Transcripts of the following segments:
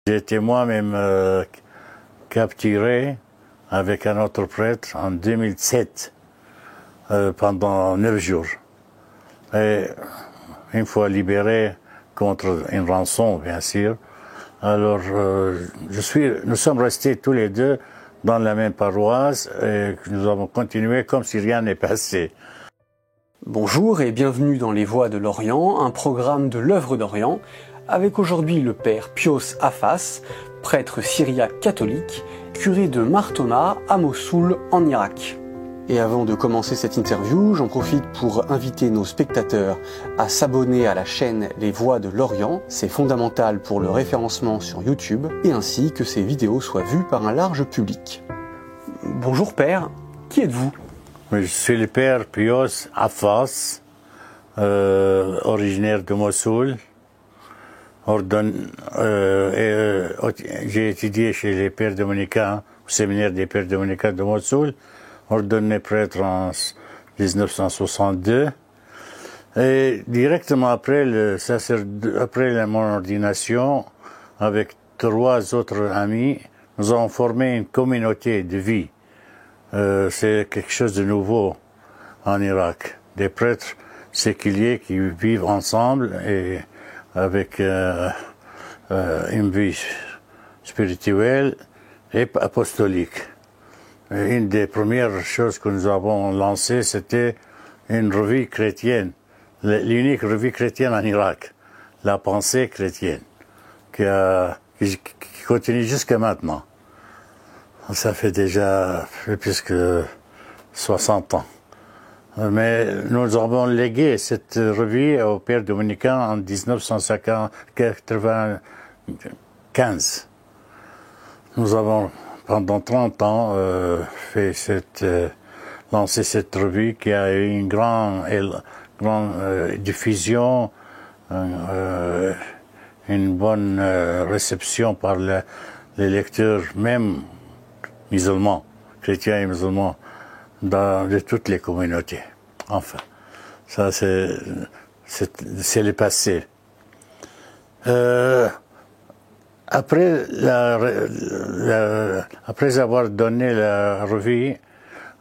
J'ai été moi-même capturé avec un autre prêtre en 2007 pendant 9 jours. Et une fois libéré contre une rançon, bien sûr, alors nous sommes restés tous les deux dans la même paroisse et nous avons continué comme si rien n'est passé. Bonjour et bienvenue dans Les Voix de l'Orient, un programme de l'œuvre d'Orient, avec aujourd'hui le père Pios Affas, prêtre syriaque catholique, curé de Mar Thoma à Mossoul en Irak. Et avant de commencer cette interview, j'en profite pour inviter nos spectateurs à s'abonner à la chaîne Les Voix de l'Orient, c'est fondamental pour le référencement sur YouTube, et ainsi que ces vidéos soient vues par un large public. Bonjour père, qui êtes-vous ? Je suis le père Pios Affas, originaire de Mossoul. J'ai étudié chez les pères dominicains, au séminaire des pères dominicains de Mossoul, ordonné prêtre en 1962. Et directement après mon ordination, avec 3 autres amis, nous avons formé une communauté de vie. C'est quelque chose de nouveau en Irak. Des prêtres séculiers qui vivent ensemble et avec une vie spirituelle et apostolique. Et une des premières choses que nous avons lancées, c'était une revue chrétienne, l'unique revue chrétienne en Irak, la pensée chrétienne, qui continue jusqu'à maintenant. Ça fait déjà plus que 60 ans. Mais nous avons légué cette revue au père dominicain en 1995. Nous avons pendant 30 ans lancé cette revue qui a eu une grande diffusion, une bonne réception par les lecteurs, même musulmans, chrétiens et musulmans, de toutes les communautés. Enfin, ça c'est le passé. Après avoir donné la revue,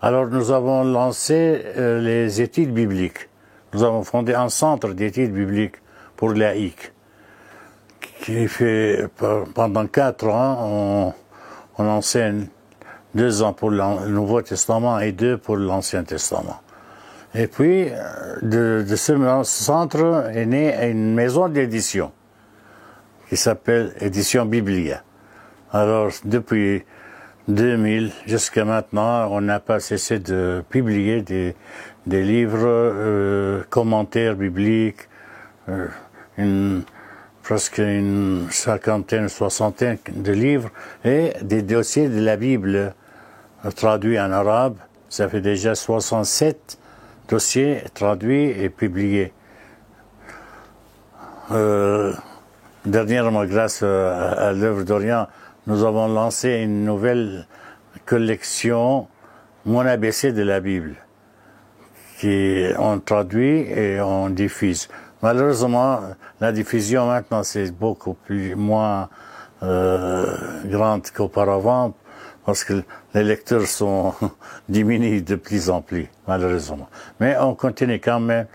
alors nous avons lancé les études bibliques. Nous avons fondé un centre d'études bibliques pour laïcs, qui fait pendant 4 ans, on enseigne 2 ans pour le Nouveau Testament et 2 pour l'Ancien Testament. Et puis, de ce centre est née une maison d'édition qui s'appelle Édition Biblia. Alors, depuis 2000 jusqu'à maintenant, on n'a pas cessé de publier des livres, commentaires bibliques, presque une 50aine, 60aine de livres et des dossiers de la Bible traduits en arabe. Ça fait déjà 67 dossiers traduits et publiés. Dernièrement, grâce à l'œuvre d'Orient, nous avons lancé une nouvelle collection, Mon ABC de la Bible, qui on traduit et on diffuse. Malheureusement, la diffusion maintenant c'est beaucoup moins grande qu'auparavant parce que les lecteurs sont diminués de plus en plus, malheureusement. Mais on continue quand même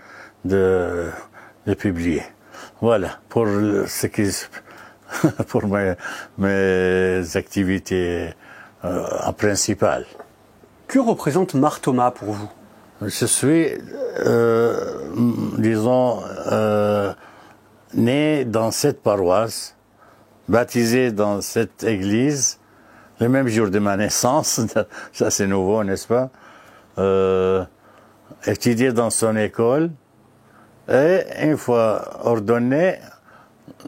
de publier. Voilà pour pour mes activités principales. Que représente Mar Thoma pour vous ? Je suis, né dans cette paroisse, baptisé dans cette église, le même jour de ma naissance, ça c'est nouveau, n'est-ce pas? Étudié dans son école, et une fois ordonné,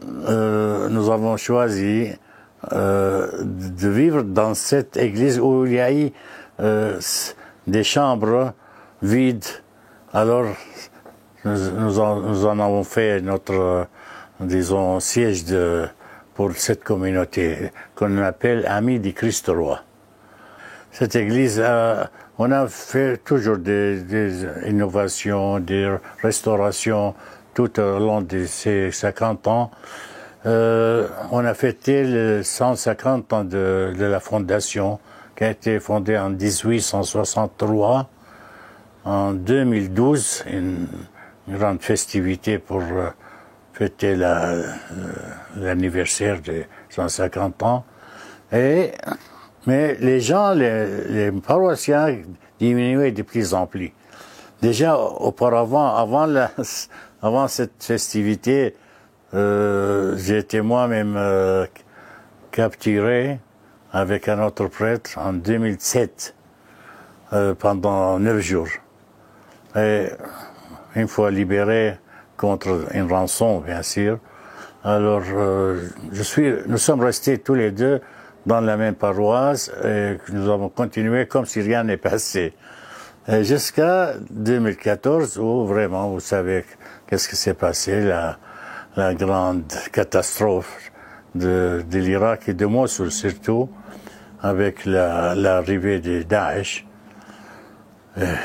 nous avons choisi de vivre dans cette église où il y a eu des chambres vides. Alors, nous en avons fait notre, siège pour cette communauté qu'on appelle Amis du Christ Roi. Cette église, on a fait toujours des innovations, des restaurations tout au long de ces 50 ans. On a fêté les 150 ans de la fondation, qui a été fondée en 1863. En 2012, une grande festivité pour fêter l'anniversaire de 150 ans. Mais les gens, les paroissiens diminuaient de plus en plus. Déjà, auparavant, avant cette festivité, j'ai été moi-même capturé avec un autre prêtre en 2007 pendant 9 jours. Et une fois libéré contre une rançon, bien sûr, alors nous sommes restés tous les deux dans la même paroisse et nous avons continué comme si rien n'est passé. Jusqu'à 2014 où vraiment, vous savez qu'est-ce qui s'est passé, la grande catastrophe de l'Irak et de Mossoul surtout, avec l'arrivée de Daesh.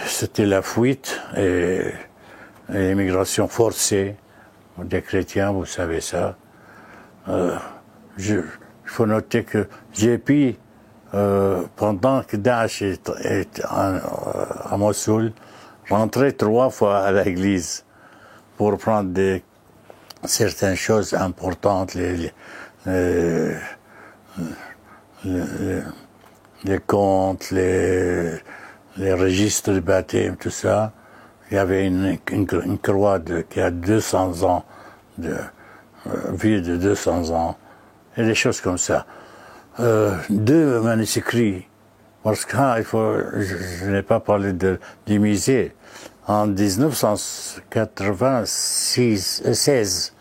C'était la fuite et l'immigration forcée des chrétiens, vous savez ça. Il faut noter que j'ai pu, pendant que Daesh est à Mossoul, rentrer 3 fois à l'église pour prendre certaines choses importantes, les comptes, les registres de baptême, tout ça. Il y avait une croix qui a 200 ans, vieux de 200 ans, et des choses comme ça. 2 manuscrits, parce que je n'ai pas parlé du musée. En 1996,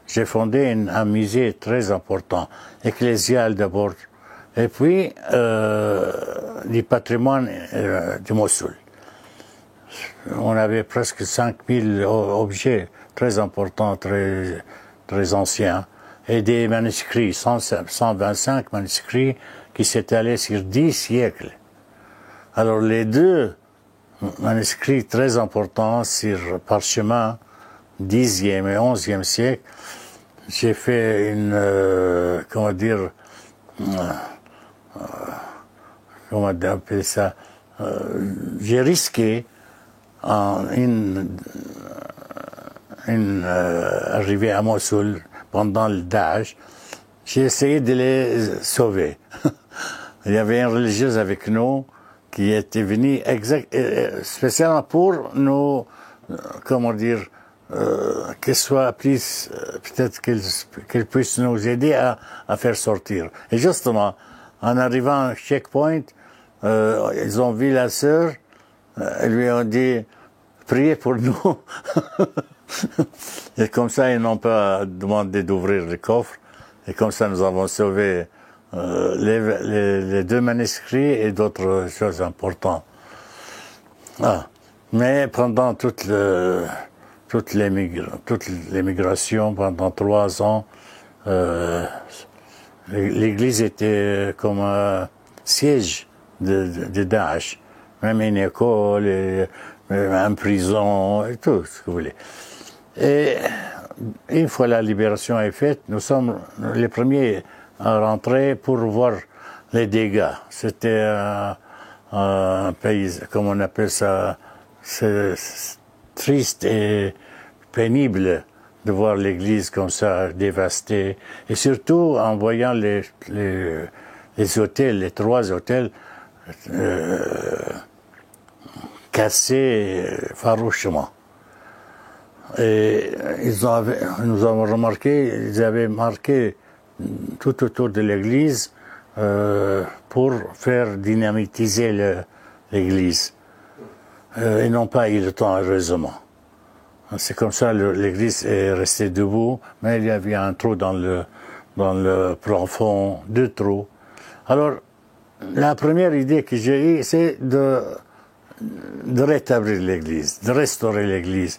j'ai fondé un musée très important, ecclésial d'abord, et puis du patrimoine de Mossoul. On avait presque 5000 objets très importants, très anciens, et des manuscrits, 125 manuscrits qui s'étalaient sur 10 siècles. Alors les 2 manuscrits très importants sur parchemin, 10e et 11e siècle, j'ai fait comment on appelle ça, j'ai risqué une arrivée à Mossoul pendant le Daesh. J'ai essayé de les sauver. Il y avait une religieuse avec nous qui était venue spécialement pour nous, qu'elle soit plus, peut-être qu'elle puisse nous aider à faire sortir. Et justement, en arrivant à checkpoint, ils ont vu la sœur, ils lui ont dit, priez pour nous. Et comme ça, ils n'ont pas demandé d'ouvrir le coffre. Et comme ça, nous avons sauvé les 2 manuscrits et d'autres choses importantes. Mais pendant toute l'émigration, pendant 3 ans, l'église était comme un siège de Daesh. Même une école, une prison, et tout ce que vous voulez. Et une fois la libération est faite, nous sommes les premiers à rentrer pour voir les dégâts. C'était un pays, comme on appelle ça, c'est triste et pénible de voir l'église comme ça dévastée. Et surtout en voyant les hôtels, les 3 hôtels cassés farouchement. Et nous avons remarqué, ils avaient marqué tout autour de l'église pour faire dynamitiser l'église. Ils n'ont pas eu le temps, heureusement. C'est comme ça l'église est restée debout, mais il y avait un trou dans le plafond, 2 trous. Alors, la première idée que j'ai eue, c'est de rétablir l'église, de restaurer l'église.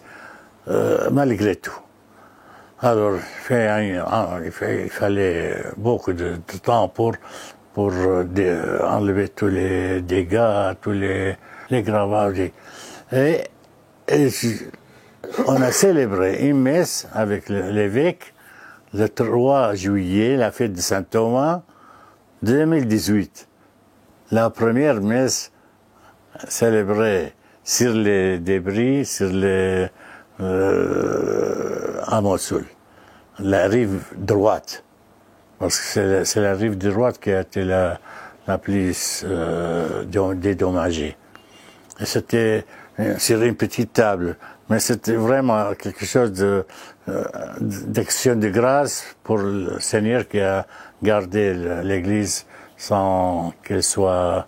Malgré tout. Alors, il fallait beaucoup de temps pour enlever tous les dégâts, tous les gravages. Et on a célébré une messe avec l'évêque le 3 juillet, la fête de Saint-Thomas, 2018. La première messe célébrée sur les débris, à Mossoul, la rive droite. Parce que c'est la rive droite qui a été la plus dédommagée. Et c'était sur une petite table. Mais c'était vraiment quelque chose d'action de grâce pour le Seigneur qui a gardé l'église sans qu'elle soit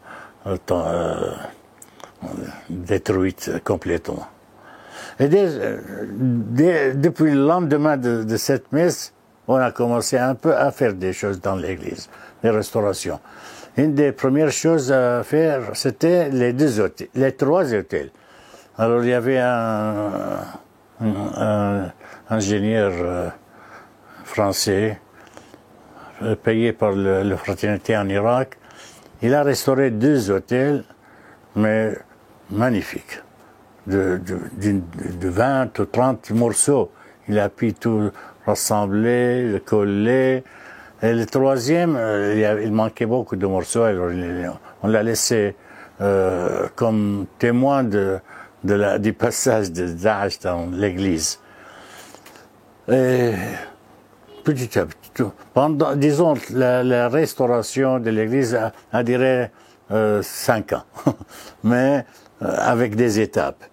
détruite complètement. Et depuis le lendemain de cette messe, on a commencé un peu à faire des choses dans l'église, des restaurations. Une des premières choses à faire, c'était les 3 hôtels. Alors il y avait un ingénieur français payé par la fraternité en Irak. Il a restauré 2 hôtels, mais magnifiques, de 20 ou 30 morceaux. Il a pu tout rassembler, le coller. Et le 3e, il manquait beaucoup de morceaux, alors on l'a laissé comme témoin du passage de Daesh dans l'église. Et petit à petit, pendant, disons, la restauration de l'église a duré 5 ans, mais avec des étapes.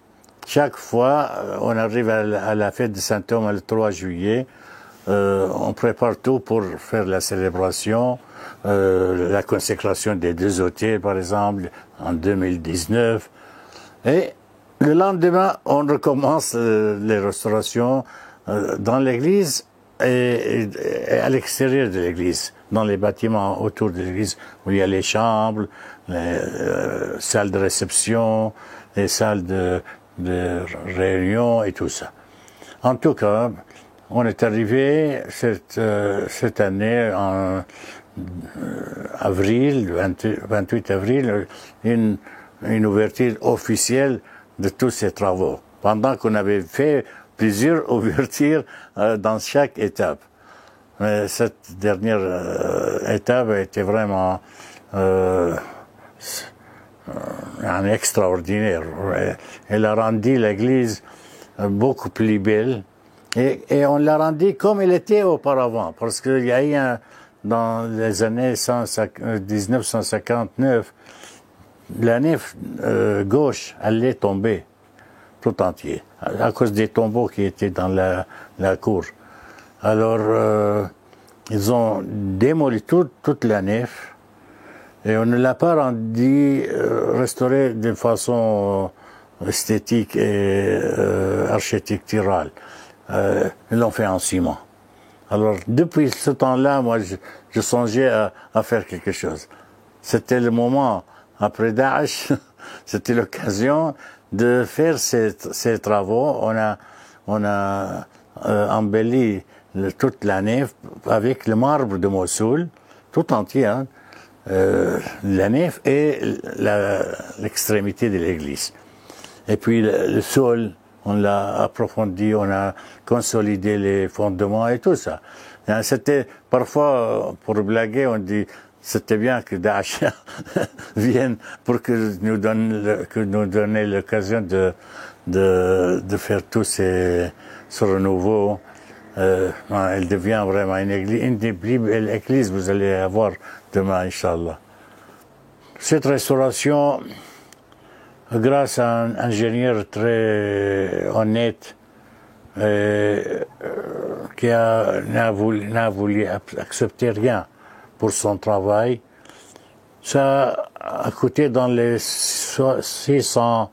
Chaque fois, on arrive à la fête de Saint-Thomas le 3 juillet, on prépare tout pour faire la célébration, la consécration des 2 hôtels, par exemple, en 2019. Et le lendemain, on recommence les restaurations dans l'église et à l'extérieur de l'église, dans les bâtiments autour de l'église, où il y a les chambres, les salles de réception, les salles de réunion et tout ça. En tout cas, on est arrivé cette année en avril, 28 avril, une ouverture officielle de tous ces travaux, pendant qu'on avait fait plusieurs ouvertures dans chaque étape. Mais cette dernière étape a été vraiment extraordinaire. Elle a rendu l'église beaucoup plus belle et on l'a rendue comme elle était auparavant, parce qu'il y a eu dans les années 1959, la nef gauche allait tomber tout entier, à cause des tombeaux qui étaient dans la cour. Alors, ils ont démoli toute la nef et on ne l'a pas rendu restauré de façon esthétique et architecturale. Ils l'ont fait en ciment. Alors, depuis ce temps-là, moi, je songeais à faire quelque chose. C'était le moment, après Daesh, c'était l'occasion de faire ces travaux. On a embelli toute la nef avec le marbre de Mossoul, tout entier, hein, la nef et l'extrémité de l'église. Et puis le sol, on l'a approfondi, on a consolidé les fondements et tout ça. C'était parfois, pour blaguer, on dit c'était bien que Daesh vienne pour que nous donne l'occasion de faire tout ce renouveau. Elle devient vraiment une des plus belles églises que vous allez avoir demain, Inch'Allah. Cette restauration, grâce à un ingénieur très honnête qui n'a voulu accepter rien pour son travail, ça a coûté dans les 600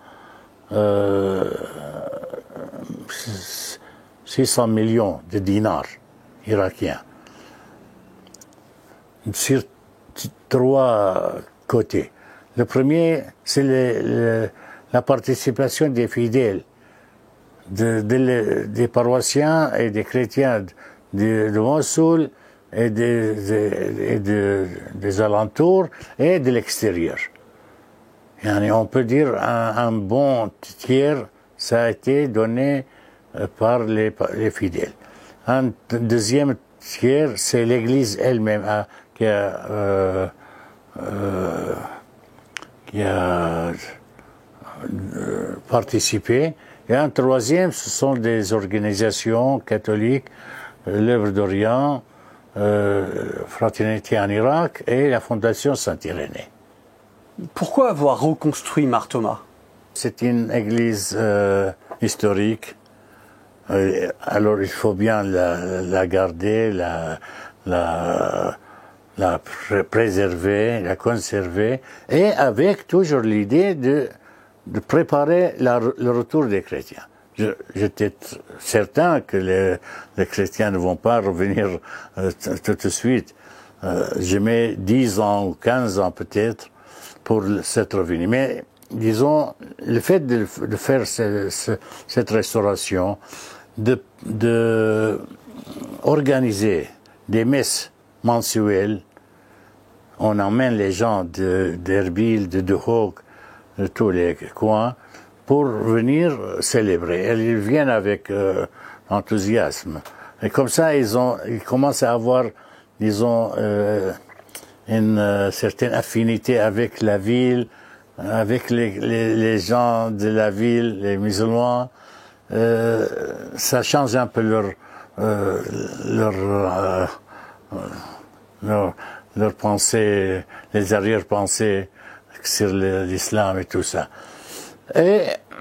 millions de dinars irakiens sur 3 côtés. Le premier, c'est la participation des fidèles, des paroissiens et des chrétiens de Mossoul et des alentours et de l'extérieur. Et on peut dire un bon tiers, ça a été donné par les fidèles. Un deuxième tiers, c'est l'Église elle-même qui a participé. Et un troisième, ce sont des organisations catholiques, l'Œuvre d'Orient, Fraternité en Irak et la Fondation Saint-Irénée. Pourquoi avoir reconstruit Mar Thoma? C'est une église historique. Alors il faut bien la garder, la préserver, la conserver, et avec toujours l'idée de préparer le retour des chrétiens. J'étais certain que les chrétiens ne vont pas revenir tout de suite. Je mets 10 ans ou 15 ans peut-être pour cette revenue. Mais disons, le fait de faire cette restauration, de organiser des messes mensuelles, on emmène les gens d'Erbil, de Duhok, de tous les coins, pour venir célébrer. Et ils viennent avec enthousiasme. Et comme ça, ils commencent à avoir, disons, une certaine affinité avec la ville, avec les gens de la ville, les musulmans. Ça change un peu leur pensée, les arrière-pensées sur l'islam et tout ça.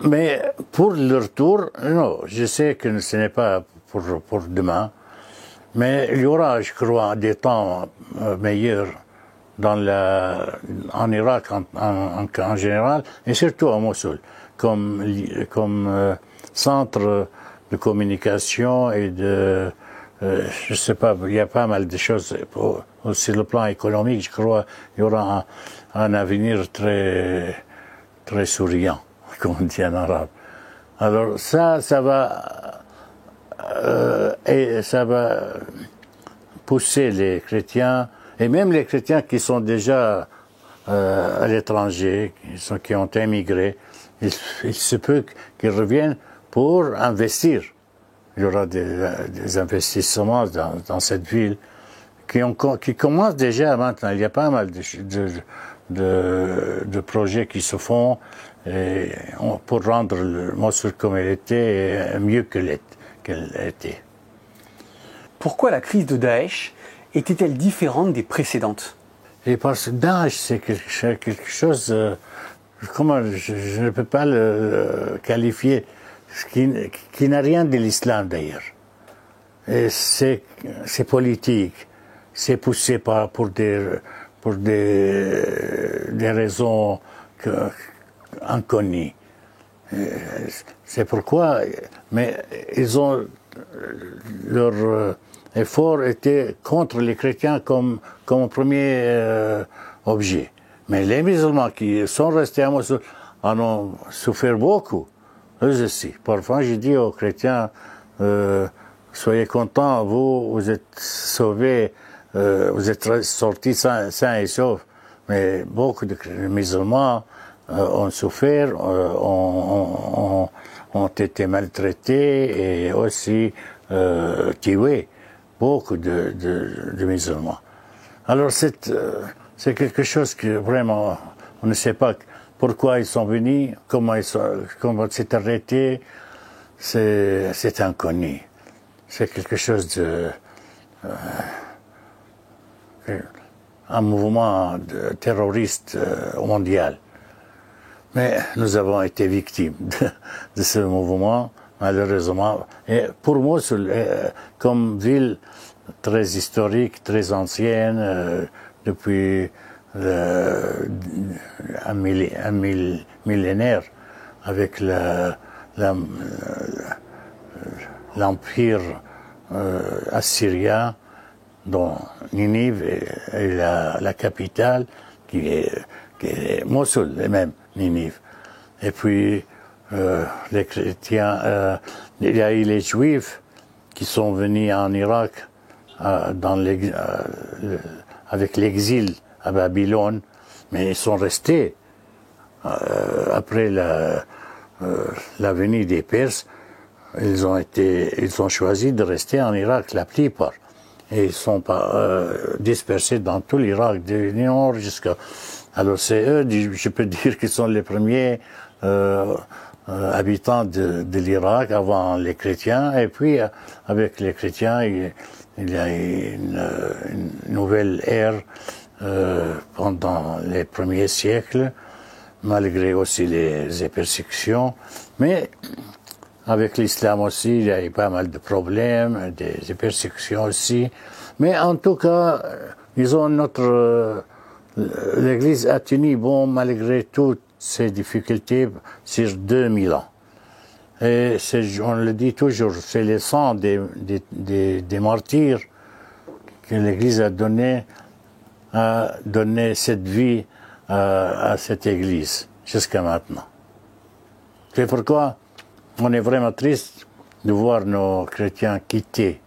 Mais pour le retour, non, je sais que ce n'est pas pour demain, mais il y aura, je crois, des temps meilleurs en Irak en général, et surtout à Mossoul, comme centre de communication et je sais pas, il y a pas mal de choses sur le plan économique. Je crois il y aura un avenir très très souriant, comme on dit en arabe. Alors ça va pousser les chrétiens, et même les chrétiens qui sont déjà à l'étranger, qui ont émigré, il se peut qu'ils reviennent pour investir. Il y aura des investissements dans cette ville qui commencent déjà maintenant. Il y a pas mal de projets qui se font pour rendre le Mossoul comme elle était, mieux qu'elle était. Pourquoi la crise de Daesh était-elle différente des précédentes? Et parce que Daesh, c'est quelque chose, comment je ne peux pas le qualifier, qui n'a rien de l'islam d'ailleurs. C'est politique, c'est poussé pour des raisons inconnues. C'est pourquoi, mais leur effort était contre les chrétiens comme premier objet. Mais les musulmans qui sont restés à Mossoul en ont souffert beaucoup. Eux aussi. Parfois, je dis aux chrétiens, soyez contents, vous êtes sauvés, vous êtes sortis sains et saufs. Mais beaucoup de musulmans ont souffert, ont été maltraités et aussi tués. Beaucoup de musulmans. Alors c'est quelque chose que vraiment, on ne sait pas pourquoi ils sont venus, comment c'est arrêté, c'est inconnu. C'est quelque chose un mouvement terroriste mondial. Mais nous avons été victimes de ce mouvement, malheureusement. Et pour Mossoul, comme ville très historique, très ancienne, depuis un millénaire, avec l'empire assyrien, dont Ninive est la capitale, qui est Mossoul, même Ninive. Et puis les chrétiens, il y a eu les Juifs qui sont venus en Irak avec l'exil à Babylone, mais ils sont restés après la venue des Perses. Ils ont choisi de rester en Irak, la plupart. Et ils sont dispersés dans tout l'Irak, du nord jusqu'à... Alors c'est eux, je peux dire, qu'ils sont les premiers habitants de l'Irak avant les chrétiens. Et puis, avec les chrétiens, il y a une nouvelle ère pendant les premiers siècles, malgré aussi les persécutions. Mais avec l'islam aussi, il y a eu pas mal de problèmes, des persécutions aussi. Mais en tout cas, disons, l'Église a tenu bon malgré toutes ces difficultés sur 2000 ans. Et on le dit toujours, c'est le sang des martyrs que l'Église a donné cette vie à cette Église jusqu'à maintenant. C'est pourquoi on est vraiment triste de voir nos chrétiens quitter.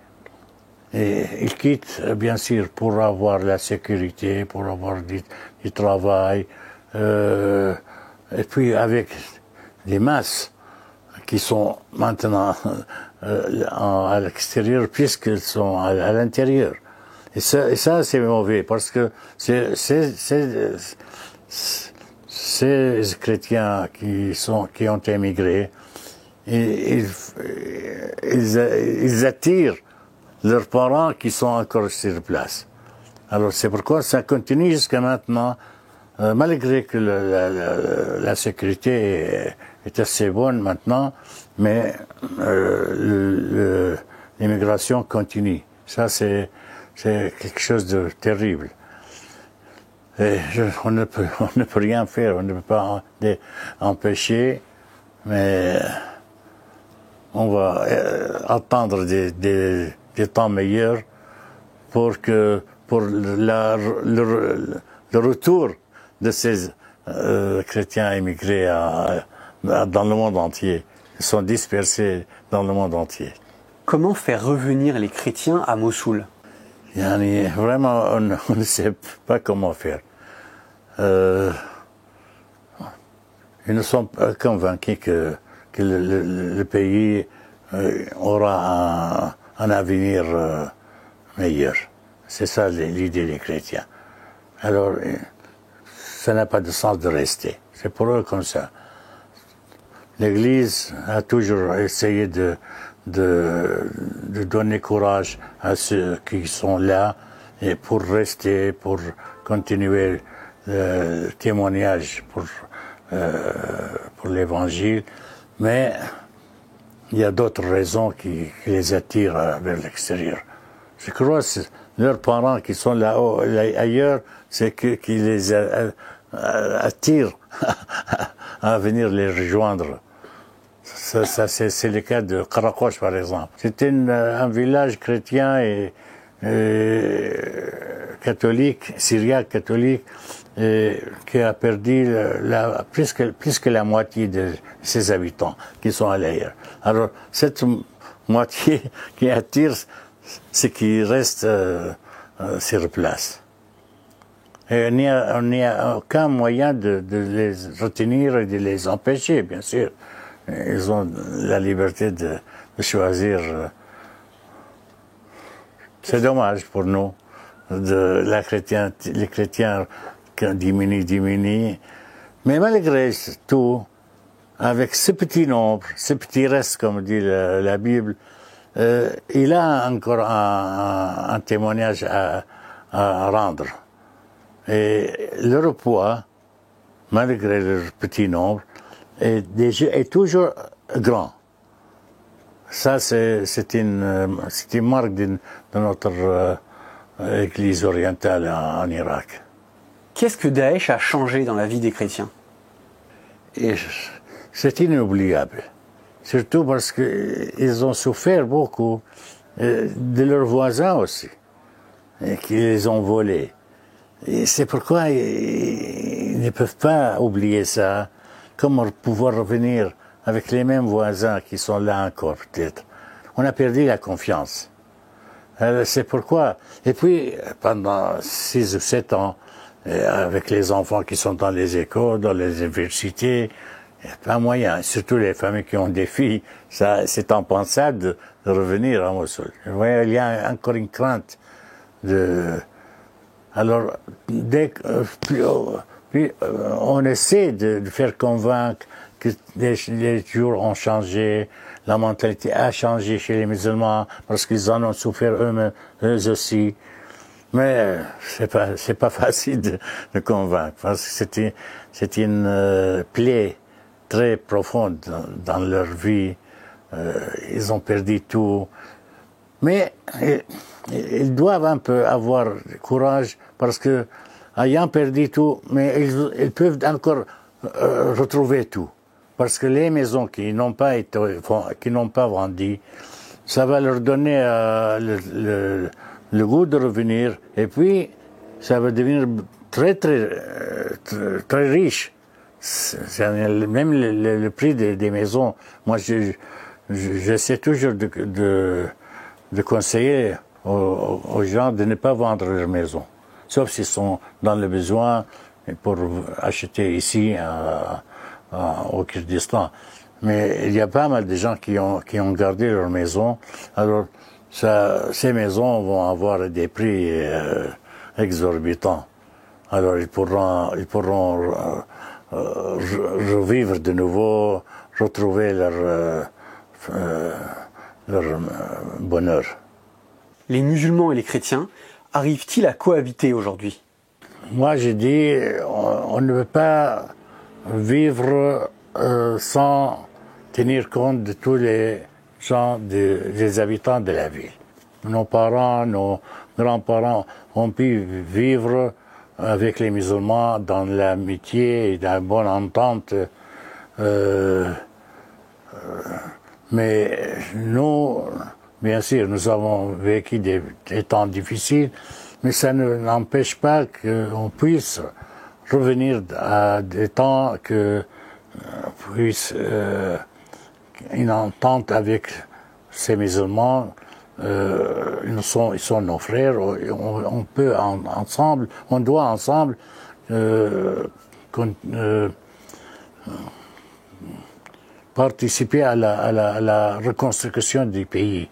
Et ils quittent, bien sûr, pour avoir la sécurité, pour avoir du travail, et puis avec des masses qui sont maintenant à l'extérieur puisqu'ils sont à l'intérieur. Et ça c'est mauvais parce que ces chrétiens qui ont émigré, ils attirent leurs parents qui sont encore sur place. Alors c'est pourquoi ça continue jusqu'à maintenant, malgré que la sécurité est assez bonne maintenant, mais l'immigration continue. Ça c'est quelque chose de terrible. Et on ne peut rien faire, on ne peut pas empêcher, mais on va attendre des temps meilleurs pour le retour de ces chrétiens émigrés dans le monde entier. Ils sont dispersés dans le monde entier. Comment faire revenir les chrétiens à Mossoul? Vraiment, on ne sait pas comment faire. Ils ne sont pas convaincus que le pays aura un avenir meilleur. C'est ça l'idée des chrétiens. Alors, ça n'a pas de sens de rester. C'est pour eux comme ça. L'Église a toujours essayé de donner courage à ceux qui sont là et pour rester, pour continuer le témoignage pour l'Évangile. Mais il y a d'autres raisons qui les attirent vers l'extérieur. Je crois que leurs parents qui sont là-haut, ailleurs, c'est qui les attirent à venir les rejoindre. Ça c'est le cas de Karakosh, par exemple. C'était un village chrétien et catholique, syriaque catholique, qui a perdu plus que la moitié de ses habitants qui sont à l'ailleurs. Alors, cette moitié qui attire ce qui reste sur place. Et il n'y a aucun moyen de les retenir et de les empêcher, bien sûr. Ils ont la liberté de choisir. C'est dommage pour nous. Les chrétiens diminuent. Mais malgré tout, avec ce petit nombre, ce petit reste, comme dit la Bible, il a encore un témoignage à rendre. Et leur poids, malgré leur petit nombre, est toujours grand. Ça, c'est une marque de notre Église orientale en Irak. Qu'est-ce que Daesh a changé dans la vie des chrétiens? Et c'est inoubliable. Surtout parce qu'ils ont souffert beaucoup de leurs voisins aussi, et qui les ont volés. Et c'est pourquoi ils ne peuvent pas oublier ça. Comment pouvoir revenir avec les mêmes voisins qui sont là encore, peut-être? On a perdu la confiance. C'est pourquoi. Et puis, pendant 6 ou 7 ans, avec les enfants qui sont dans les écoles, dans les universités, il n'y a pas moyen. Surtout les familles qui ont des filles, c'est impensable de revenir à Mossoul. Il y a encore une crainte Alors, on essaie de faire convaincre que les jours ont changé, la mentalité a changé chez les musulmans parce qu'ils en ont souffert eux aussi. Mais c'est pas facile de convaincre parce que c'est une plaie très profonde dans leur vie. Ils ont perdu tout. Mais ils doivent un peu avoir courage parce que, ayant perdu tout, mais ils peuvent encore retrouver tout. Parce que les maisons qui n'ont pas vendu, ça va leur donner le goût de revenir. Et puis, ça va devenir très, très, très, très riche. Même le prix des maisons. Moi, j'essaie toujours de conseiller aux gens de ne pas vendre leur maison, sauf s'ils sont dans le besoin pour acheter ici au Kurdistan. Mais il y a pas mal de gens qui ont gardé leur maison. Alors, ces maisons vont avoir des prix exorbitants. Alors, ils pourront revivre de nouveau, retrouver leur bonheur. Les musulmans et les chrétiens arrivent-ils à cohabiter aujourd'hui? Moi, j'ai dit, on ne peut pas vivre sans tenir compte de tous les gens, des habitants de la ville. Nos parents, nos grands-parents ont pu vivre avec les musulmans dans l'amitié et dans la bonne entente. Mais nous, bien sûr, nous avons vécu des temps difficiles, mais ça n'empêche pas qu'on puisse revenir à des temps que puisse une entente avec ces musulmans. Ils sont nos frères. On peut ensemble, on doit ensemble participer à la reconstruction du pays.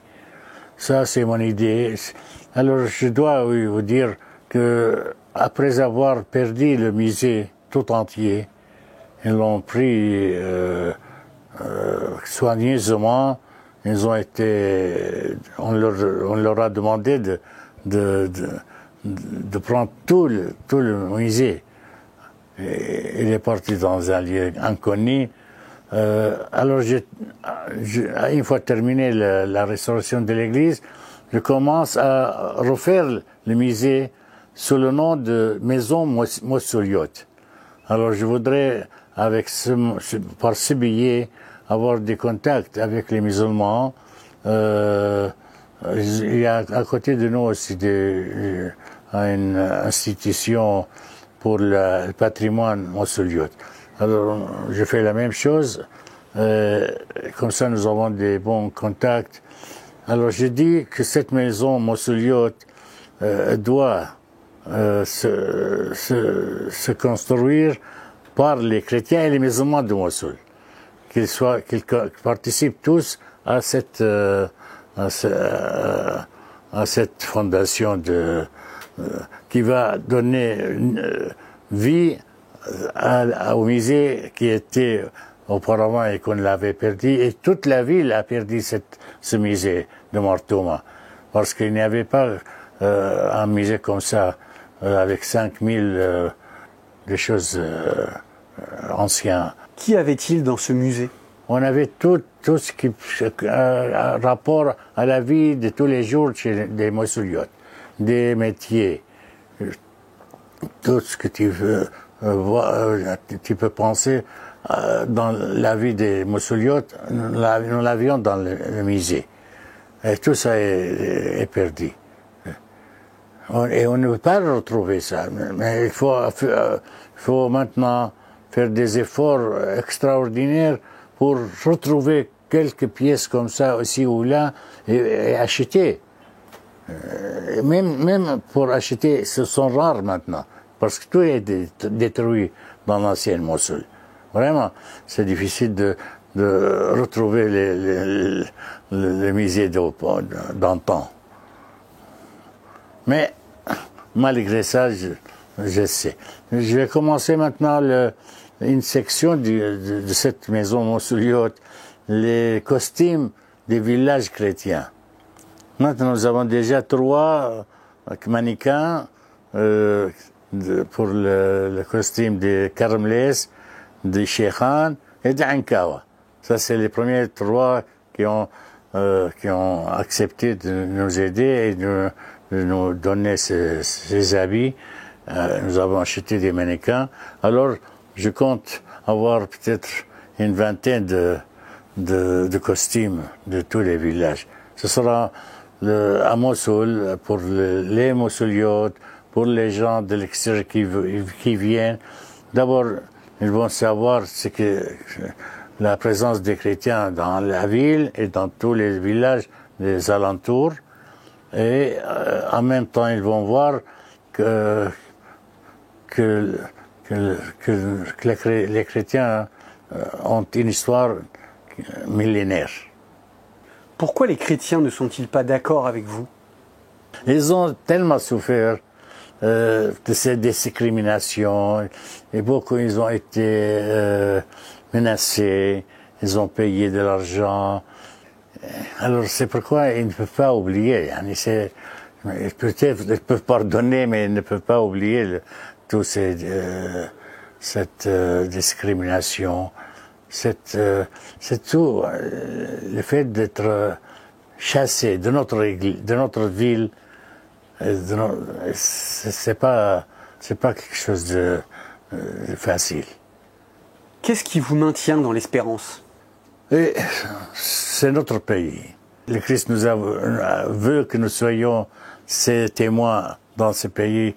Ça, c'est mon idée. Alors, je dois vous dire que après avoir perdu le musée tout entier, ils l'ont pris soigneusement. Ils ont été, on leur a demandé de prendre tout le musée. Et il est parti dans un lieu inconnu. Alors, une fois terminé la restauration de l'église, je commence à refaire le musée sous le nom de Maison Mossoliot. Alors, je voudrais, par ce billet, avoir des contacts avec les musulmans. Il y a à côté de nous aussi une institution pour le patrimoine Mossoliot. Alors, je fais la même chose. Comme ça, nous avons des bons contacts. Alors, je dis que cette maison Mossoliot doit se construire par les chrétiens et les musulmans de Mossoul. Qu'ils participent tous à cette fondation qui va donner vie au musée qui était auparavant et qu'on l'avait perdu. Et toute la ville a perdu ce musée de Martouma. Parce qu'il n'y avait pas un musée comme ça, avec 5000 des choses anciennes. Qui avait-il dans ce musée? On avait tout ce qui rapport à la vie de tous les jours des Mossouliotes, des métiers, tout ce que tu veux tu peux penser dans la vie des Mossouliotes, nous l'avions dans le musée. Et tout ça est perdu. Et on ne peut pas retrouver ça. Mais il faut maintenant faire des efforts extraordinaires pour retrouver quelques pièces comme ça aussi ou là et acheter. Même pour acheter, ce sont rares maintenant, parce que tout est détruit dans l'ancienne Mossoul. Vraiment, c'est difficile de retrouver le musée d'antan. Mais malgré ça, je sais. Je vais commencer maintenant une section de cette maison Mosuliote, les costumes des villages chrétiens. Maintenant, nous avons déjà 3 mannequins pour le costume de Karmles, de Shekhan et d'Ankawa. Ça, c'est les premiers 3 qui ont accepté de nous aider et de nous donner ces habits. Nous avons acheté des mannequins. Alors, je compte avoir peut-être une vingtaine de costumes de tous les villages. Ce sera à Mossoul, pour les Mossouliotes, pour les gens de l'extérieur qui viennent. D'abord, ils vont savoir ce que la présence des chrétiens dans la ville et dans tous les villages des alentours. Et en même temps, ils vont voir que les chrétiens ont une histoire millénaire. Pourquoi les chrétiens ne sont-ils pas d'accord avec vous? Ils ont tellement souffert de ces discriminations, et beaucoup ils ont été menacés, ils ont payé de l'argent. Alors c'est pourquoi ils ne peuvent pas oublier. Peut-être ils peuvent pardonner, mais ils ne peuvent pas oublier cette discrimination. C'est tout le fait d'être chassé de notre ville. C'est pas quelque chose de facile. Qu'est-ce qui vous maintient dans l'espérance? Et c'est notre pays. Le Christ nous veut que nous soyons ses témoins dans ce pays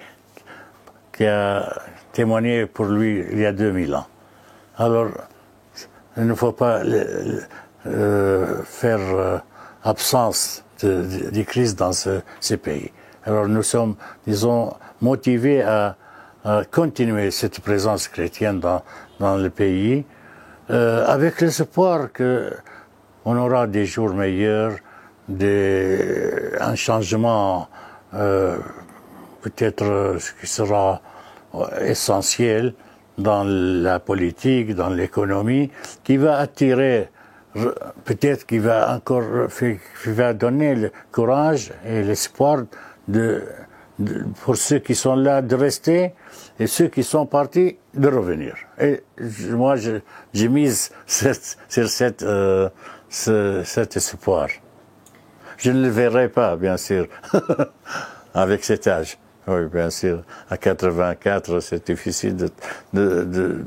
qui a témoigné pour lui il y a 2000 ans. Alors, il ne faut pas faire absence du Christ dans ce pays. Alors nous sommes, disons, motivés à continuer cette présence chrétienne dans le pays, avec l'espoir qu'on aura des jours meilleurs, un changement peut-être qui sera essentiel dans la politique, dans l'économie, qui va attirer, peut-être qui va donner le courage et l'espoir pour ceux qui sont là de rester et ceux qui sont partis de revenir. Et moi, j'ai mise sur cet espoir. Je ne le verrai pas, bien sûr, avec cet âge. Oui, bien sûr. À 84, c'est difficile de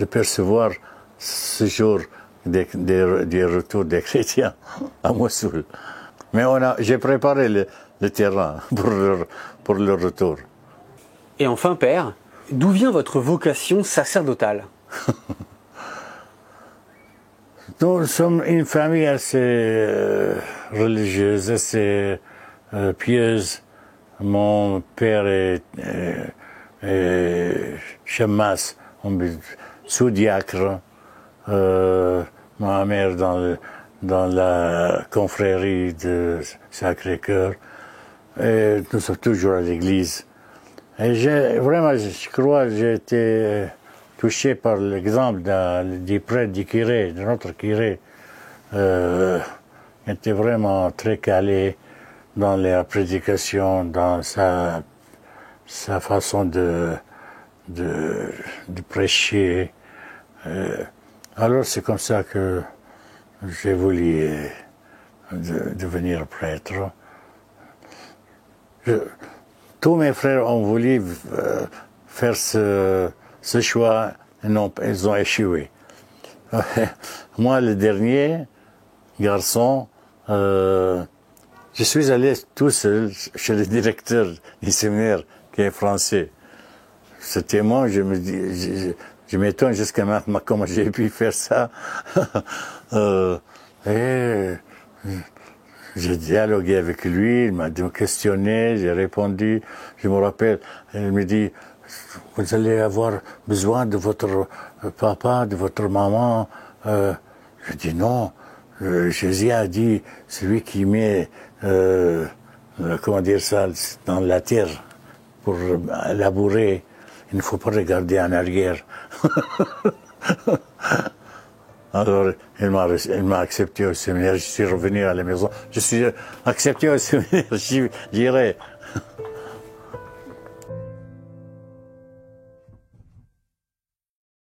percevoir ce jour des retours des chrétiens à Mossoul. Mais j'ai préparé le terrain pour le retour. Et enfin, Père, d'où vient votre vocation sacerdotale? Nous sommes une famille assez religieuse, assez pieuse. Mon père est Chemmas, sous-diacre. Ma mère dans la confrérie de Sacré-Cœur. Et nous sommes toujours à l'église. Et vraiment, je crois que j'ai été touché par l'exemple du prêtre, du curé, de notre curé. Il était vraiment très calé dans la prédication, dans sa façon de prêcher. Alors c'est comme ça que j'ai voulu devenir prêtre. Tous mes frères ont voulu faire ce choix, et ils ont échoué. Moi, le dernier garçon, je suis allé tout seul chez le directeur du séminaire qui est français. C'était moi, je m'étonne jusqu'à maintenant comment j'ai pu faire ça. Et j'ai dialogué avec lui, il m'a questionné, j'ai répondu. Je me rappelle, il me dit, vous allez avoir besoin de votre papa, de votre maman. Je dis non. Jésus a dit, celui qui met comment dire ça, dans la terre pour labourer. Il ne faut pas regarder en arrière. Alors, il m'a accepté au séminaire. Je suis revenu à la maison. Je suis accepté au séminaire, j'irai.